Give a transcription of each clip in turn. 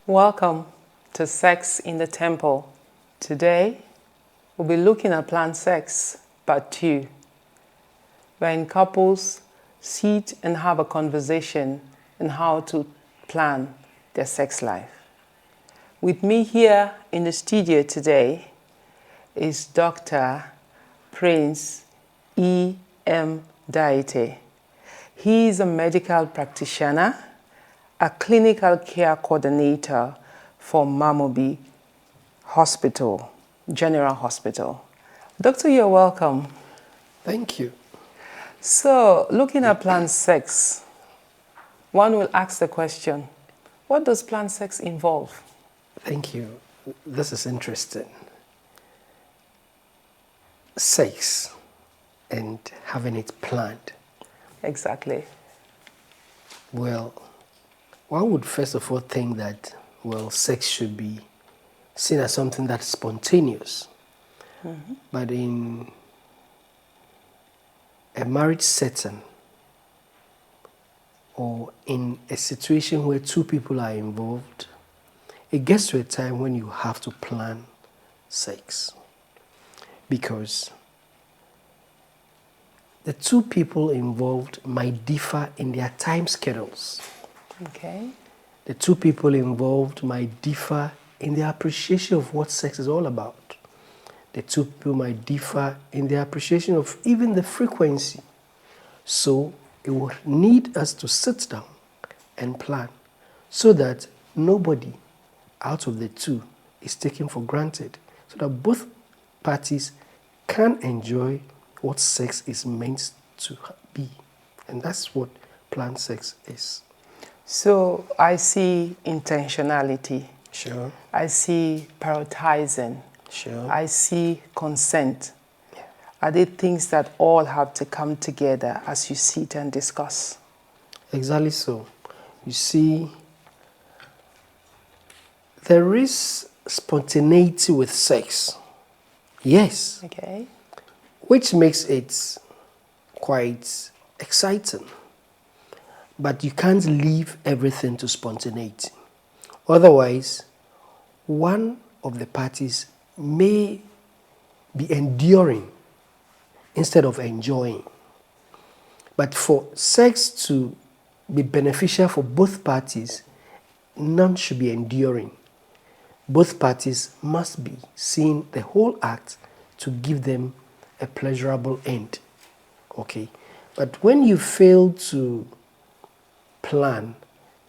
Welcome to Sex in the Temple. Today, we'll be looking at planned sex, part 2, wherein couples sit and have a conversation on how to plan their sex life. With me here in the studio today is Dr. Prince Daitey. He is a medical practitioner, a clinical care coordinator for Mamobi Hospital, General Hospital. Doctor, you're welcome. Thank you. So, looking at planned sex, one will ask the question, what does planned sex involve? Thank you. This is interesting. Sex and having it planned. Exactly. Well, one would first of all think that, sex should be seen as something that's spontaneous. Mm-hmm. But in a marriage setting or in a situation where two people are involved, it gets to a time when you have to plan sex. Because the two people involved might differ in their time schedules. Okay. The two people involved might differ in their appreciation of what sex is all about. The two people might differ in their appreciation of even the frequency. So it would need us to sit down and plan so that nobody out of the two is taken for granted, so that both parties can enjoy what sex is meant to be. And that's what planned sex is. So I see intentionality. Sure. I see prioritizing. Sure. I see consent. Yeah. Are they things that all have to come together as you sit and discuss? Exactly so. You see, there is spontaneity with sex. Yes. Okay. Which makes it quite exciting. But you can't leave everything to spontaneity. Otherwise, one of the parties may be enduring instead of enjoying. But for sex to be beneficial for both parties, none should be enduring. Both parties must be seeing the whole act to give them a pleasurable end. Okay? But when you fail to plan,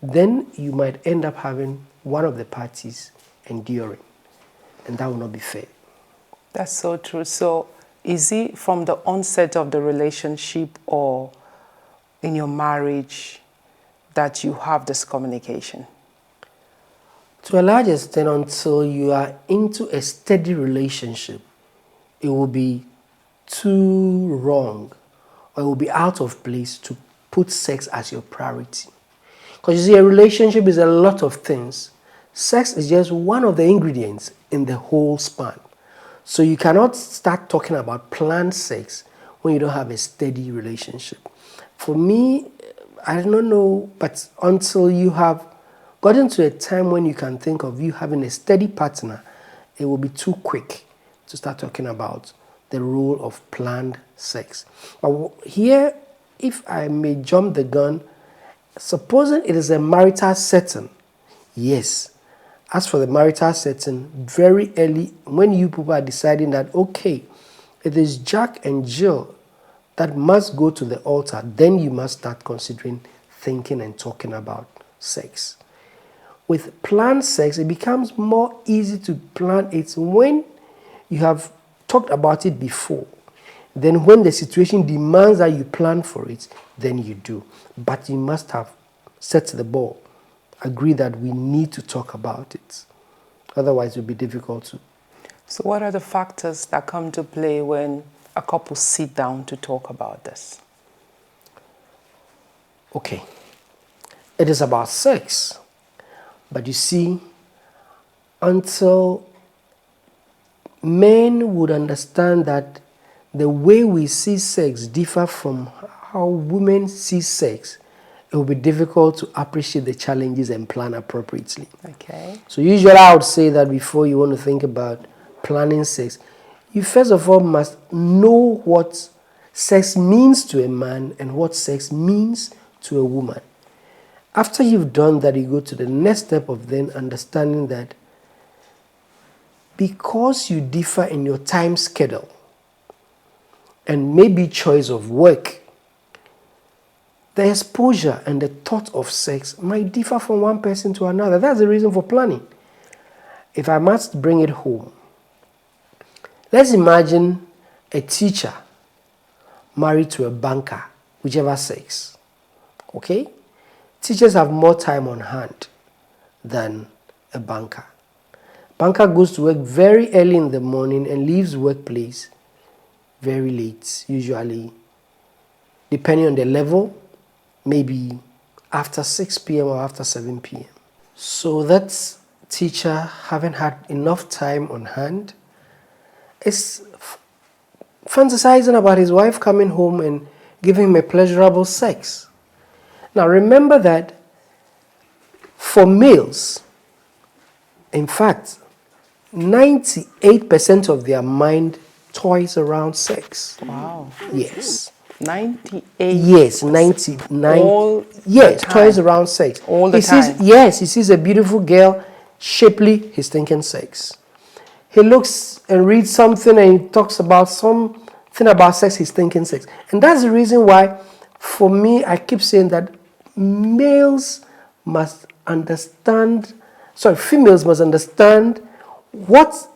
then you might end up having one of the parties enduring, and that will not be fair. That's so true. So is it from the onset of the relationship or in your marriage that you have this communication? To a large extent, until you are into a steady relationship, it will be too wrong, or it will be out of place to put sex as your priority. Because you see, a relationship is a lot of things. Sex is just one of the ingredients in the whole span. So you cannot start talking about planned sex when you don't have a steady relationship. For me, I don't know, but until you have gotten to a time when you can think of you having a steady partner, it will be too quick to start talking about the role of planned sex. But here, if I may jump the gun, supposing it is a marital setting, yes. As for the marital setting, very early, when you people are deciding that, okay, it is Jack and Jill that must go to the altar, then you must start considering thinking and talking about sex. With planned sex, it becomes more easy to plan it when you have talked about it before. Then when the situation demands that you plan for it, then you do. But you must have set the ball. Agree that we need to talk about it. Otherwise, it will be difficult to. So what are the factors that come to play when a couple sit down to talk about this? Okay. It is about sex. But you see, until men would understand that the way we see sex differ from how women see sex, it will be difficult to appreciate the challenges and plan appropriately. Okay. So usually I would say that before you want to think about planning sex, you first of all must know what sex means to a man and what sex means to a woman. After you've done that, you go to the next step of then understanding that because you differ in your time schedule and maybe choice of work, the exposure and the thought of sex might differ from one person to another. That's the reason for planning. If I must bring it home, let's imagine a teacher married to a banker, whichever sex. Okay? Teachers have more time on hand than a banker. Banker goes to work very early in the morning and leaves workplace very late, usually, depending on the level, maybe after 6 p.m. or after 7 p.m. So that teacher, having had enough time on hand, is fantasizing about his wife coming home and giving him a pleasurable sex. Now remember that for males, in fact, 98% of their mind toys around sex. Wow. Yes. 98. Yes, 99. All yes, the time. toys around sex. All the time. Yes, he sees a beautiful girl, shapely, he's thinking sex. He looks and reads something and he talks about something about sex, he's thinking sex. And that's the reason why, for me, I keep saying that females must understand what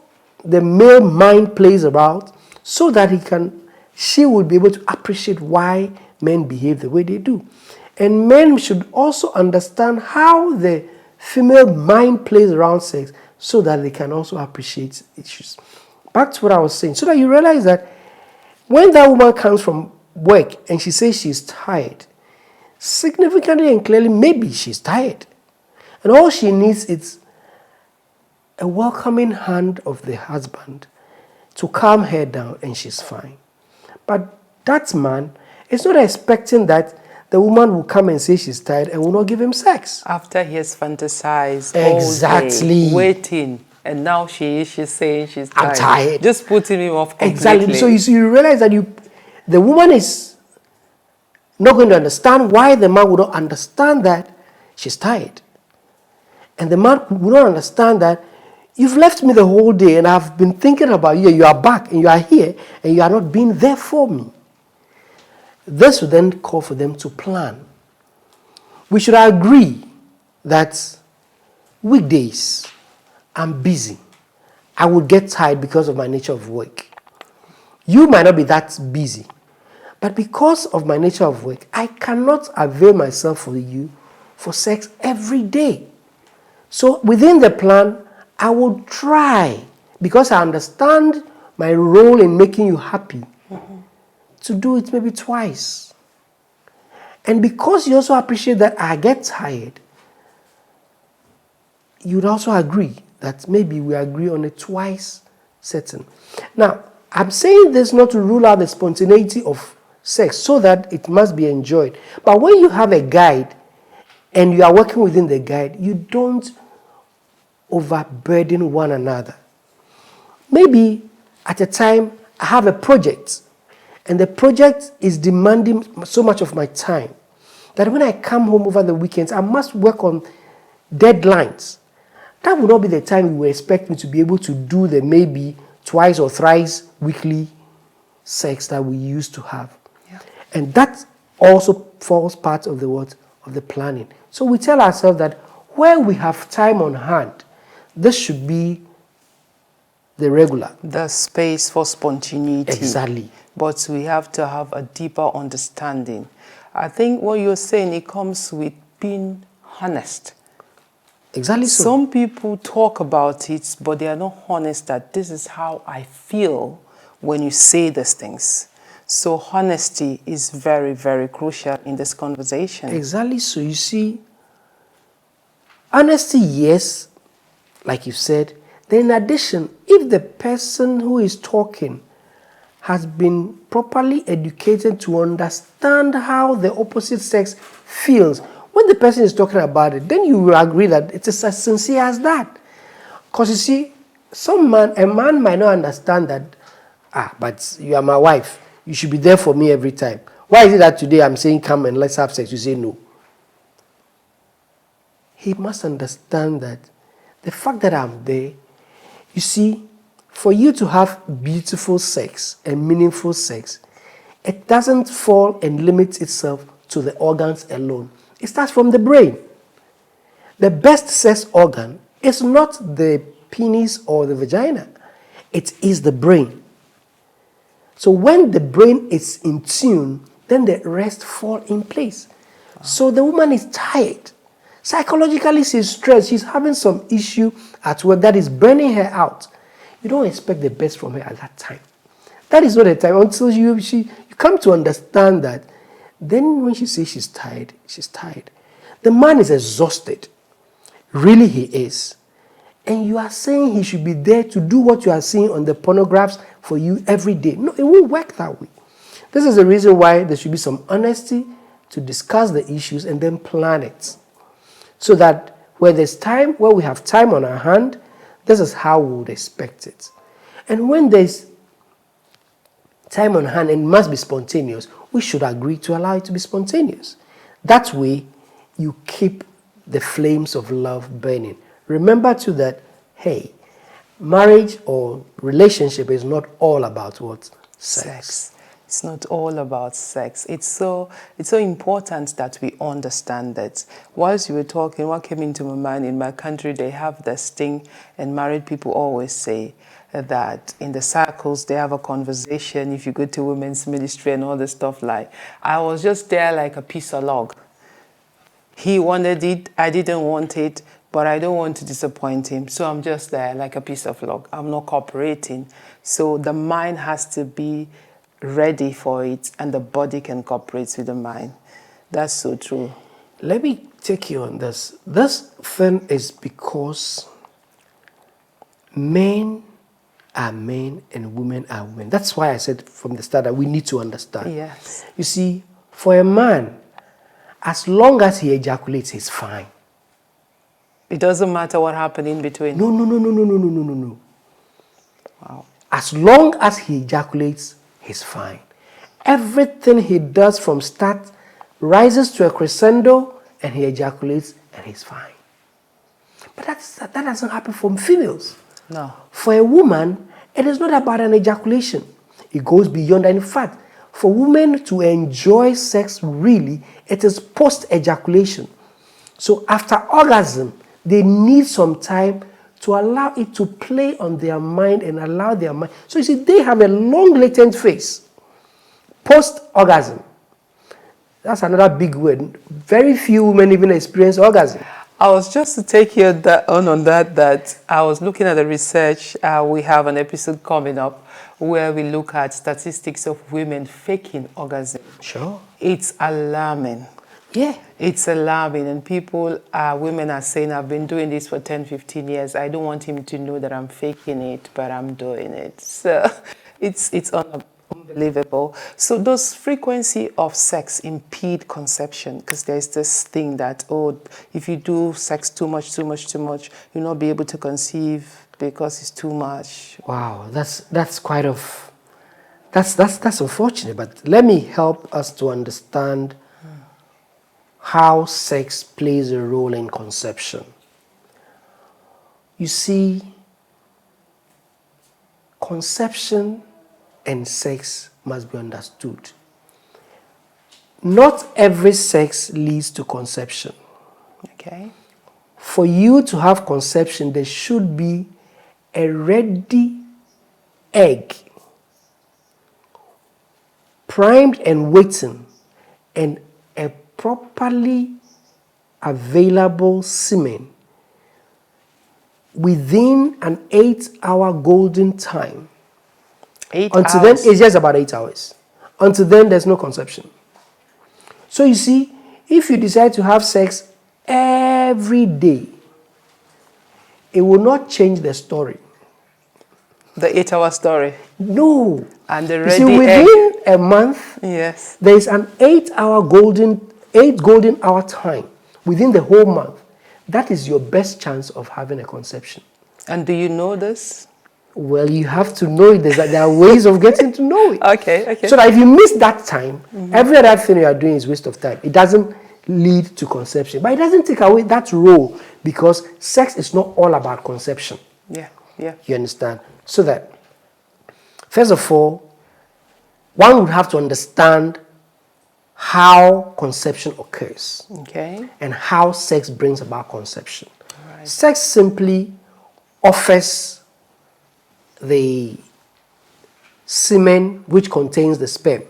the male mind plays about so that she will be able to appreciate why men behave the way they do. And men should also understand how the female mind plays around sex so that they can also appreciate issues. Back to what I was saying, so that you realize that when that woman comes from work and she says she's tired, significantly and clearly, maybe she's tired. And all she needs is a welcoming hand of the husband to calm her down and she's fine. But that man is not expecting that the woman will come and say she's tired and will not give him sex. After he has fantasized Exactly. all day, waiting, and now she's saying she's tired. I'm tired. Just putting him off completely. Exactly. So you realize that the woman is not going to understand why the man would not understand that she's tired. And the man would not understand that you've left me the whole day and I've been thinking about you. You are back and you are here and you are not being there for me. This would then call for them to plan. We should agree that weekdays, I'm busy. I would get tired because of my nature of work. You might not be that busy. But because of my nature of work, I cannot avail myself for you for sex every day. So within the plan, I will try, because I understand my role in making you happy, to do it maybe twice. And because you also appreciate that I get tired, you'd also agree that maybe we agree on a twice setting. Now, I'm saying this not to rule out the spontaneity of sex so that it must be enjoyed. But when you have a guide and you are working within the guide, you don't overburden one another. Maybe at a time I have a project and the project is demanding so much of my time that when I come home over the weekends, I must work on deadlines. That would not be the time you would expect me to be able to do the maybe twice or thrice weekly sex that we used to have. Yeah. And that also falls part of the planning. So we tell ourselves that where we have time on hand, this should be the regular. The space for spontaneity. Exactly. But we have to have a deeper understanding. I think what you're saying, it comes with being honest. Exactly so. Some people talk about it, but they are not honest that this is how I feel when you say these things. So honesty is very, very crucial in this conversation. Exactly so. You see, honesty, yes, like you said. Then in addition, if the person who is talking has been properly educated to understand how the opposite sex feels. When the person is talking about it, then you will agree that it is as sincere as that. Because you see, a man might not understand that, but you are my wife. You should be there for me every time. Why is it that today I'm saying come and let's have sex? You say no. He must understand that the fact that I'm there, you see, for you to have beautiful sex and meaningful sex, it doesn't fall and limit itself to the organs alone. It starts from the brain. The best sex organ is not the penis or the vagina. It is the brain. So when the brain is in tune, then the rest fall in place. Wow. So the woman is tired. Psychologically, she's stressed. She's having some issue at work that is burning her out. You don't expect the best from her at that time. That is not the time until you come to understand that. Then when she says she's tired, she's tired. The man is exhausted. Really, he is. And you are saying he should be there to do what you are seeing on the pornographs for you every day. No, it won't work that way. This is the reason why there should be some honesty to discuss the issues and then plan it. So that where we have time on our hand, this is how we would expect it. And when there's time on hand and it must be spontaneous, we should agree to allow it to be spontaneous. That way, you keep the flames of love burning. Remember too that, hey, marriage or relationship is not all about what? Sex. It's not all about sex. It's so important that we understand that. Whilst you were talking, what came into my mind, in my country, they have this thing, and married people always say that in the circles, they have a conversation. If you go to women's ministry and all this stuff, like, I was just there like a piece of log. He wanted it, I didn't want it, but I don't want to disappoint him. So I'm just there like a piece of log. I'm not cooperating. So the mind has to be ready for it, and the body can cooperate with the mind. That's so true. Let me take you on this. This thing is because men are men and women are women. That's why I said from the start that we need to understand. Yes. You see, for a man, as long as he ejaculates, he's fine. It doesn't matter what happened in between. No. Wow. As long as he ejaculates, he's fine. Everything he does from start rises to a crescendo and he ejaculates and he's fine. But that doesn't happen for females. No. For a woman, it is not about an ejaculation. It goes beyond that. In fact, for women to enjoy sex really, it is post-ejaculation. So after orgasm, they need some time to allow it to play on their mind and allow their mind. So you see, they have a long latent phase. Post-orgasm. That's another big word. Very few women even experience orgasm. I was just to take you on that I was looking at the research. We have an episode coming up where we look at statistics of women faking orgasm. Sure. It's alarming. Yeah. It's alarming, and women are saying, I've been doing this for 10, 15 years. I don't want him to know that I'm faking it, but I'm doing it. So it's unbelievable. So does frequency of sex impede conception? Because there's this thing that, if you do sex too much, you'll not be able to conceive because it's too much. Wow, that's unfortunate, but let me help us to understand how sex plays a role in conception. You see, conception and sex must be understood. Not every sex leads to conception. Okay. For you to have conception, there should be a ready egg, primed and waiting, and a properly available semen within an 8-hour golden time. 8 Until hours? then, it's just about 8 hours. Until then, there's no conception. So you see, if you decide to have sex every day, it will not change the story. The 8-hour story? No. And the You ready see, within a month, yes, there is an 8-hour golden 8 golden hour time within the whole month, that is your best chance of having a conception. And do you know this? Well, you have to know it. There are ways of getting to know it. Okay. So that if you miss that time, every other thing you are doing is waste of time. It doesn't lead to conception. But it doesn't take away that role, because sex is not all about conception. Yeah. You understand? So that, first of all, one would have to understand how conception occurs. Okay. And how sex brings about conception. Right. Sex simply offers the semen which contains the sperm,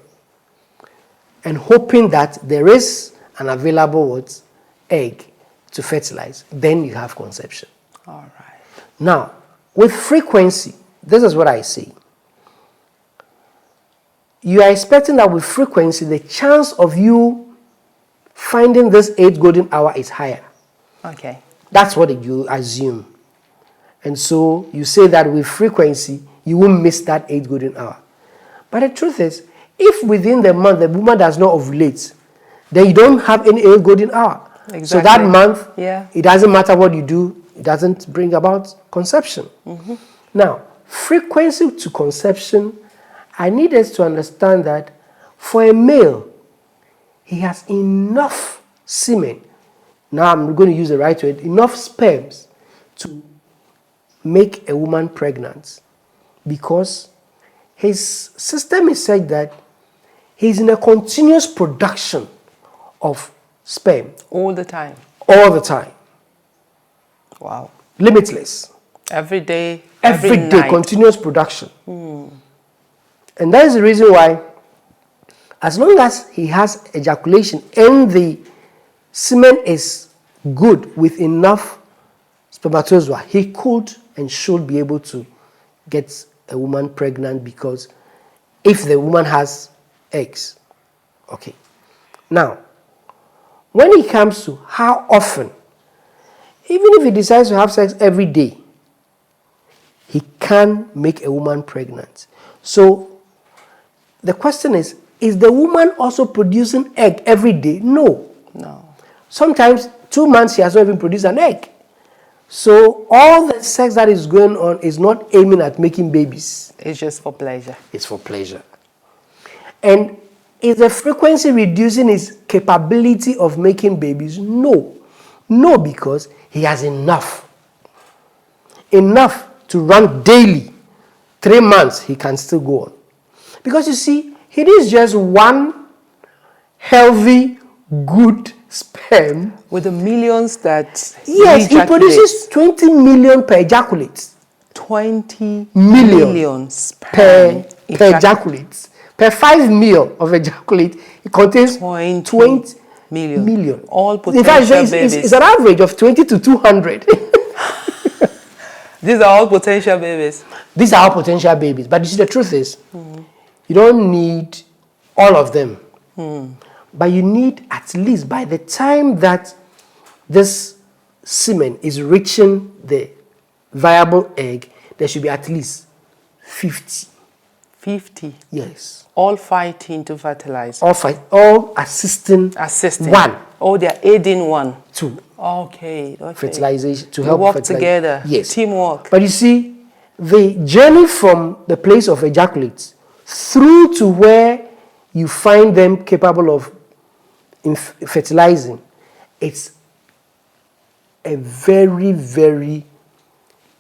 and hoping that there is an available egg to fertilize, then you have conception. All right. Now, with frequency, this is what I see. You are expecting that with frequency, the chance of you finding this 8 golden hour is higher. Okay. That's what you assume. And so you say that with frequency, you won't miss that 8 golden hour. But the truth is, if within the month the woman does not ovulate, then you don't have any 8 golden hour. Exactly. So that month, yeah, it doesn't matter what you do, it doesn't bring about conception. Now, frequency to conception, I need us to understand that for a male, he has enough semen. Now I'm going to use the right word, enough sperms to make a woman pregnant, because his system is such that he's in a continuous production of sperm. all the time. All the time. Wow. Limitless. Every day. Every day, night. continuous production. And that is the reason why, as long as he has ejaculation and the semen is good with enough spermatozoa, he could and should be able to get a woman pregnant, because if the woman has eggs. Okay. Now, when it comes to how often, even if he decides to have sex every day, he can make a woman pregnant. So the question is the woman also producing egg every day? No. Sometimes 2 months she has not even produced an egg. So all the sex that is going on is not aiming at making babies. It's just for pleasure. It's for pleasure. And is the frequency reducing his capability of making babies? No. No, because he has enough. Enough to run daily. 3 months, he can still go on. Because you see, he needs just one healthy, good sperm. With the millions that Yes, he produces 20 million per ejaculate. 20 million millions per ejaculate. Per 5 ml of ejaculate, it contains 20 million. All potential in fact, babies. It's an average of 20 to 200. These are all potential babies. These are all potential babies. But you see, the truth is, you don't need all of them. But you need, at least by the time that this semen is reaching the viable egg, there should be at least 50. 50? Yes. All fighting to fertilize? All assisting. One. Oh, they are aiding one. Two. Okay. Fertilization, to they help work fertilize. together. Yes. Teamwork. But you see, the journey from the place of ejaculate through to where you find them capable of fertilizing, it's a very, very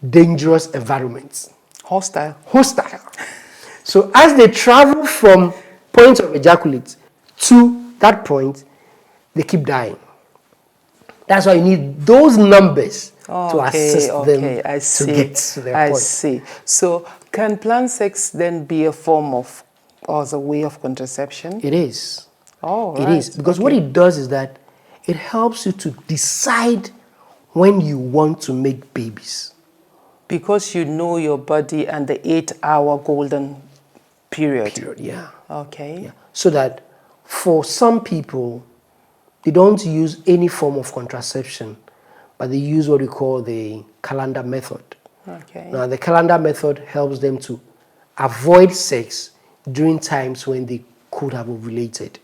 dangerous environment. Hostile. So as they travel from point of ejaculate to that point, they keep dying. That's why you need those numbers to assist them to get to their point. I see. So can planned sex then be a form of, or as a way of contraception? It is. Oh, right. It is. Because what it does is that it helps you to decide when you want to make babies. Because you know your body and the 8-hour golden period. Yeah. Okay. Yeah. So that for some people, they don't use any form of contraception, but they use what we call the calendar method. Okay. Now, the calendar method helps them to avoid sex during times when they could have ovulated,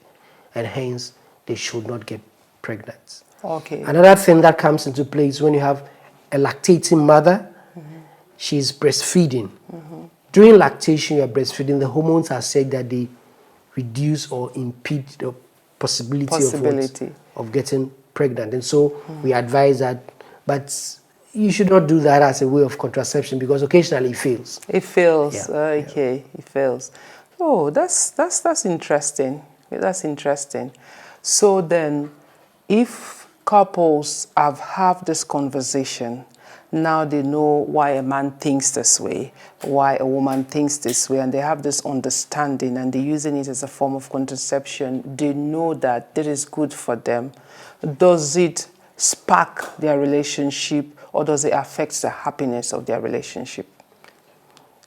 and hence they should not get pregnant. Okay. Another thing that comes into play is when you have a lactating mother, she's breastfeeding. During lactation, you're breastfeeding, the hormones are said that they reduce or impede the possibility of getting pregnant. And so we advise that, but you should not do that as a way of contraception because occasionally it fails. It fails. Yeah. Okay, it fails. Oh, that's interesting. That's interesting. So then, if couples have this conversation, now they know why a man thinks this way, why a woman thinks this way, and they have this understanding and they're using it as a form of contraception, they know that it is good for them. Does it spark their relationship or does it affect the happiness of their relationship?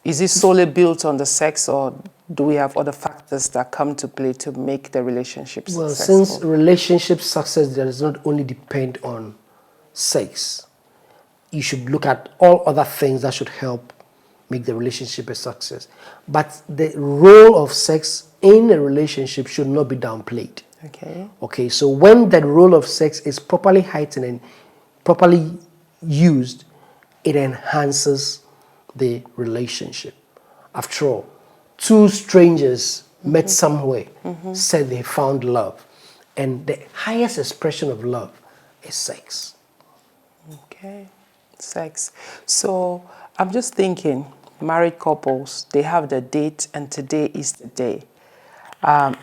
Is it solely built on the sex or do we have other factors that come to play to make the relationship successful? Well, since relationship success does not only depend on sex, you should look at all other things that should help make the relationship a success. But the role of sex in a relationship should not be downplayed. Okay, so when the role of sex is properly heightened and properly used, it enhances the relationship. After all, two strangers met somewhere, said they found love, and the highest expression of love is sex. Okay, sex. So I'm just thinking, married couples, they have the date and today is the day.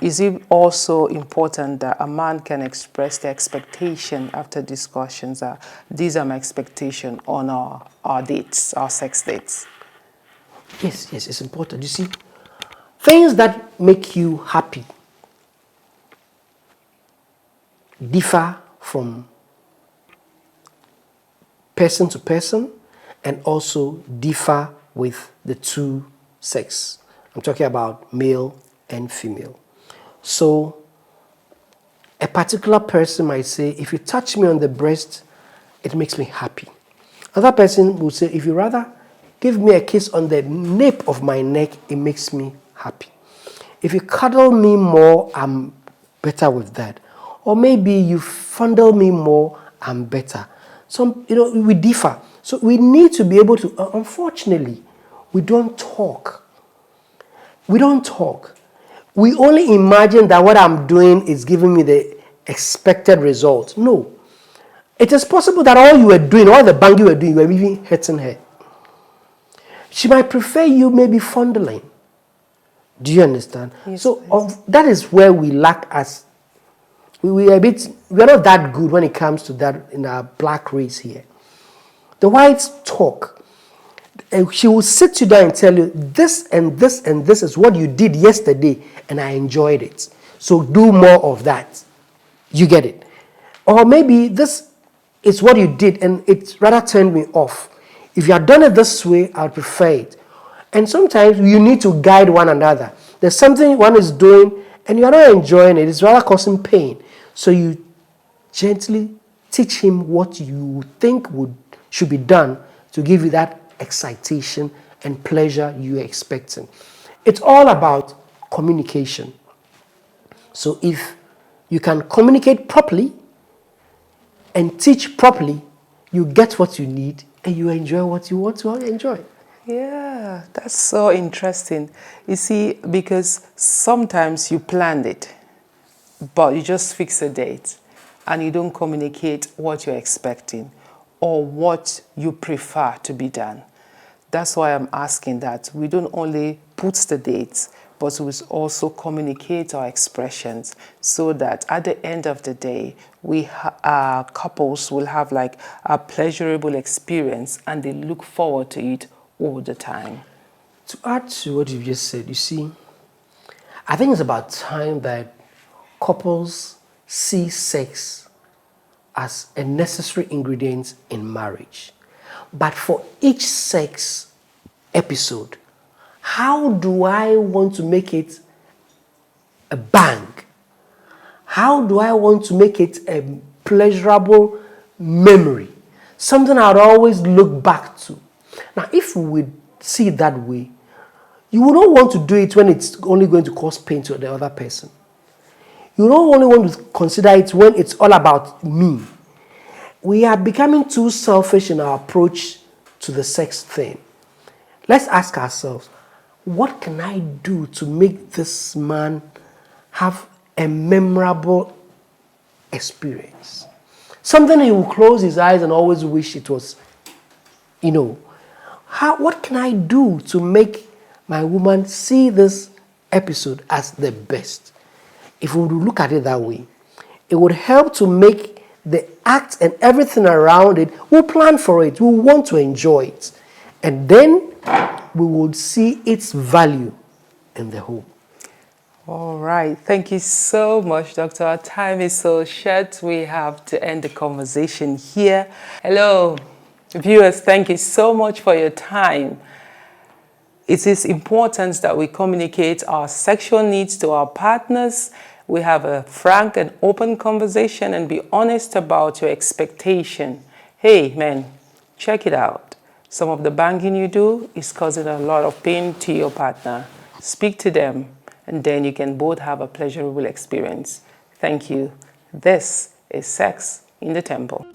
Is it also important that a man can express the expectation after discussions that these are my expectations on our dates, our sex dates? Yes, it's important. You see, things that make you happy differ from person to person and also differ with the two sex. I'm talking about male and female. So a particular person might say, if you touch me on the breast, it makes me happy. Another person will say, if you rather give me a kiss on the nape of my neck, it makes me happy. If you cuddle me more, I'm better with that. Or maybe you fondle me more, I'm better. We differ. So we need to be able to, unfortunately, we don't talk. We don't talk. We only imagine that what I'm doing is giving me the expected result. No. It is possible that all you were doing, all the bang you were doing, you were even hurting her. She might prefer you maybe fondling. Do you understand? Yes, so that is where we lack as we're not that good when it comes to that in our black race here. The whites talk. And she will sit you down and tell you this and this and this is what you did yesterday and I enjoyed it. So do more of that. You get it? Or maybe this is what you did and it rather turned me off. If you had done it this way, I'd prefer it. And sometimes you need to guide one another. There's something one is doing and you're not enjoying it. It's rather causing pain. So you gently teach him what you think should be done to give you that excitation and pleasure you're expecting. It's all about communication. So if you can communicate properly and teach properly, you get what you need and you enjoy what you want to enjoy. Yeah, that's so interesting. You see, because sometimes you planned it, but you just fix a date and you don't communicate what you're expecting or what you prefer to be done. That's why I'm asking that we don't only put the dates, but we also communicate our expressions so that at the end of the day, couples will have like a pleasurable experience and they look forward to it all the time. To add to what you've just said, you see, I think it's about time that couples see sex as a necessary ingredient in marriage. But for each sex episode, how do I want to make it a bang? How do I want to make it a pleasurable memory? Something I'd always look back to. Now, if we would see it that way, you would not want to do it when it's only going to cause pain to the other person. You don't only want to consider it when it's all about me. We are becoming too selfish in our approach to the sex thing. Let's ask ourselves, what can I do to make this man have a memorable experience? Something he will close his eyes and always wish it was, what can I do to make my woman see this episode as the best? If we would look at it that way, it would help to make the act and everything around it, we'll plan for it, we'll want to enjoy it. And then we will see its value in the home. All right. Thank you so much, Doctor. Our time is so short. We have to end the conversation here. Hello, viewers. Thank you so much for your time. It is important that we communicate our sexual needs to our partners. We have a frank and open conversation and be honest about your expectation. Hey, man, check it out. Some of the banging you do is causing a lot of pain to your partner. Speak to them, and then you can both have a pleasurable experience. Thank you. This is Sex in the Temple.